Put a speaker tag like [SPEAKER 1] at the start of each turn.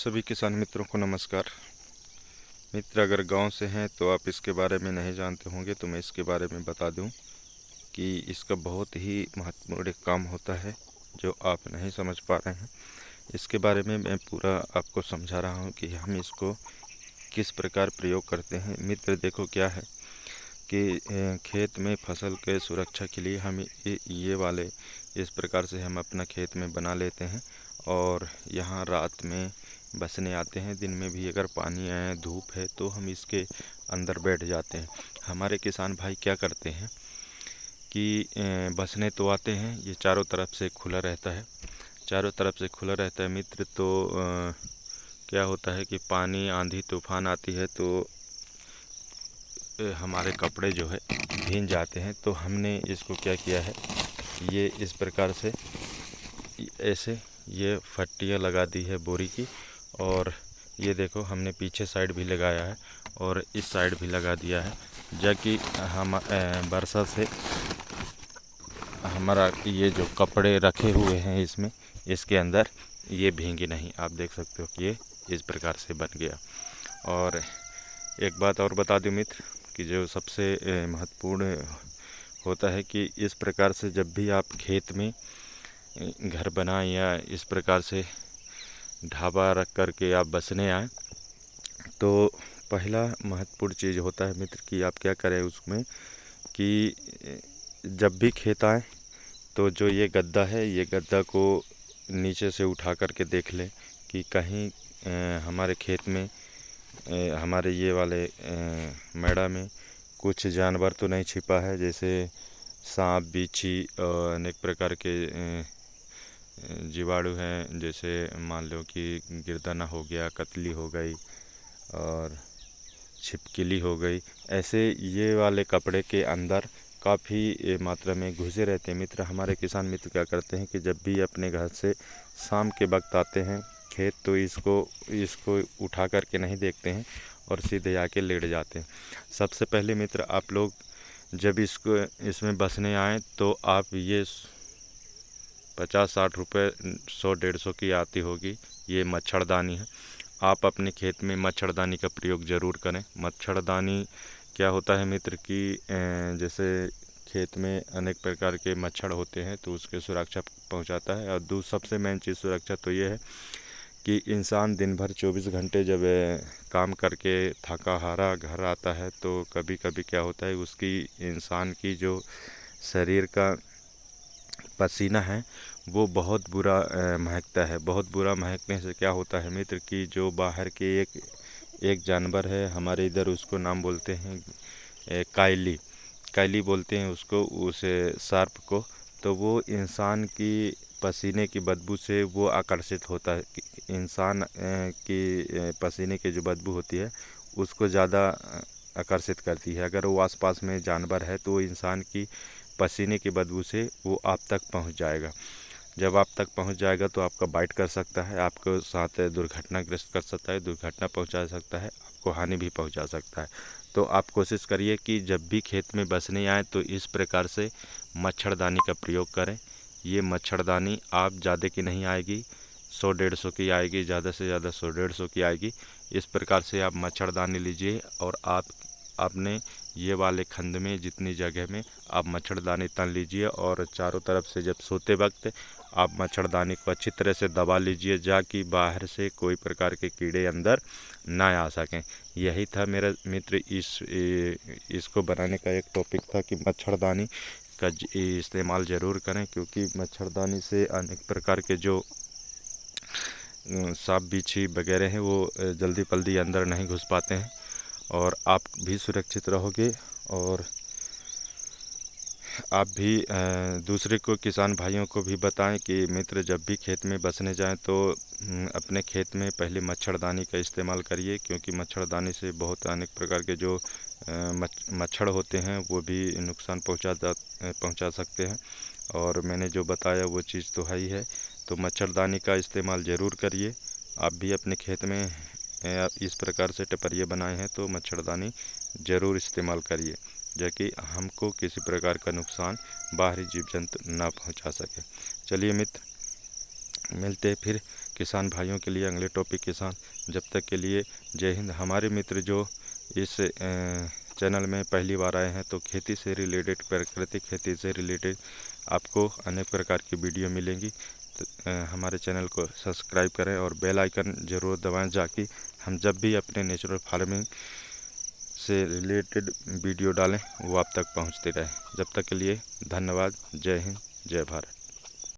[SPEAKER 1] सभी किसान मित्रों को नमस्कार। मित्र, अगर गांव से हैं तो आप इसके बारे में नहीं जानते होंगे, तो मैं इसके बारे में बता दूं कि इसका बहुत ही महत्वपूर्ण काम होता है जो आप नहीं समझ पा रहे हैं। इसके बारे में मैं पूरा आपको समझा रहा हूं कि हम इसको किस प्रकार प्रयोग करते हैं। मित्र देखो, क्या है कि खेत में फसल के सुरक्षा के लिए हम ये वाले इस प्रकार से हम अपना खेत में बना लेते हैं और यहाँ रात में बसने आते हैं। दिन में भी अगर पानी है, धूप है, तो हम इसके अंदर बैठ जाते हैं। हमारे किसान भाई क्या करते हैं कि बसने तो आते हैं, ये चारों तरफ से खुला रहता है, चारों तरफ से खुला रहता है मित्र। तो क्या होता है कि पानी, आंधी तूफान आती है तो हमारे कपड़े जो है भीग जाते हैं। तो हमने इसको क्या किया है, ये इस प्रकार से ऐसे ये फट्टियाँ लगा दी है बोरी की, और ये देखो हमने पीछे साइड भी लगाया है और इस साइड भी लगा दिया है, जबकि हम वर्षा से हमारा ये जो कपड़े रखे हुए हैं इसमें, इसके अंदर ये भीगे नहीं। आप देख सकते हो कि ये इस प्रकार से बन गया। और एक बात और बता दूं मित्र कि जो सबसे महत्वपूर्ण होता है कि इस प्रकार से जब भी आप खेत में घर बनाएं या इस प्रकार से ढाबा रख करके आप बसने आए, तो पहला महत्वपूर्ण चीज़ होता है मित्र कि आप क्या करें उसमें कि जब भी खेत आए तो जो ये गद्दा है, ये गद्दा को नीचे से उठा करके देख लें कि कहीं हमारे खेत में हमारे ये वाले मैड़ा में कुछ जानवर तो नहीं छिपा है, जैसे सांप, बिच्छी और अनेक प्रकार के जीवाणु हैं। जैसे मान लो कि गिरदना हो गया, कतली हो गई और छिपकली हो गई। ऐसे ये वाले कपड़े के अंदर काफ़ी मात्रा में घुसे रहते हैं मित्र। हमारे किसान मित्र क्या करते हैं कि जब भी अपने घर से शाम के वक्त आते हैं खेत, तो इसको उठा करके नहीं देखते हैं और सीधे आके लेट जाते हैं। सबसे पहले मित्र, आप लोग जब इसमें बसने आएँ तो आप ये 50-60 रुपये, 100-150 की आती होगी, ये मच्छरदानी है। आप अपने खेत में मच्छरदानी का प्रयोग ज़रूर करें। मच्छरदानी क्या होता है मित्र कि जैसे खेत में अनेक प्रकार के मच्छर होते हैं तो उसके सुरक्षा पहुंचाता है। और सबसे मेन चीज़ सुरक्षा तो ये है कि इंसान दिन भर 24 घंटे जब काम करके थका हारा घर आता है, तो कभी कभी क्या होता है उसकी इंसान की जो शरीर का पसीना है वो बहुत बुरा महकता है। बहुत बुरा महकने से क्या होता है मित्र कि जो बाहर के एक जानवर है हमारे इधर, उसको नाम बोलते हैं कायली, कायली बोलते हैं उसको, उस सर्प को। तो वो इंसान की पसीने की बदबू से वो आकर्षित होता है। इंसान की पसीने की जो बदबू होती है उसको ज़्यादा आकर्षित करती है। अगर वो आसपास में जानवर है तो इंसान की पसीने की बदबू से वो आप तक पहुंच जाएगा। जब आप तक पहुंच जाएगा तो आपका बाइट कर सकता है, आपको साथ दुर्घटनाग्रस्त कर सकता है, दुर्घटना पहुंचा सकता है, आपको हानि भी पहुंचा सकता है। तो आप कोशिश करिए कि जब भी खेत में बसने आए तो इस प्रकार से मच्छरदानी का प्रयोग करें। ये मच्छरदानी आप ज़्यादा की नहीं आएगी, 100-150 की आएगी, ज़्यादा से ज़्यादा 100-150 की आएगी। इस प्रकार से आप मच्छरदानी लीजिए और आप अपने ये वाले खंड में जितनी जगह में आप मच्छरदानी तन लीजिए, और चारों तरफ से जब सोते वक्त आप मच्छरदानी को अच्छी तरह से दबा लीजिए, जाकि बाहर से कोई प्रकार के कीड़े अंदर ना आ सकें। यही था मेरा मित्र इसको बनाने का एक टॉपिक था कि मच्छरदानी का इस्तेमाल ज़रूर करें, क्योंकि मच्छरदानी से अनेक प्रकार के जो सांप, बिच्छी वगैरह हैं वो जल्दी पल्दी अंदर नहीं घुस पाते हैं और आप भी सुरक्षित रहोगे। और आप भी दूसरे को, किसान भाइयों को भी बताएं कि मित्र जब भी खेत में बसने जाएं तो अपने खेत में पहले मच्छरदानी का इस्तेमाल करिए, क्योंकि मच्छरदानी से बहुत अनेक प्रकार के जो मच्छर होते हैं वो भी नुकसान पहुंचा सकते हैं। और मैंने जो बताया वो चीज़ तो है ही है। तो मच्छरदानी का इस्तेमाल ज़रूर करिए। आप भी अपने खेत में इस प्रकार से टपरिए बनाए हैं तो मच्छरदानी ज़रूर इस्तेमाल करिए, ताकि हमको किसी प्रकार का नुकसान बाहरी जीव जंतु ना पहुंचा सके। चलिए मित्र, मिलते फिर किसान भाइयों के लिए अगले टॉपिक किसान। जब तक के लिए जय हिंद। हमारे मित्र जो इस चैनल में पहली बार आए हैं तो खेती से रिलेटेड, प्राकृतिक खेती से रिलेटेड आपको अनेक प्रकार की वीडियो मिलेंगी। तो हमारे चैनल को सब्सक्राइब करें और बेल आइकन ज़रूर दबाएं, ताकि हम जब भी अपने नेचुरल फार्मिंग से रिलेटेड वीडियो डालें वो आप तक पहुंचते रहे। जब तक के लिए धन्यवाद। जय हिंद, जय भारत।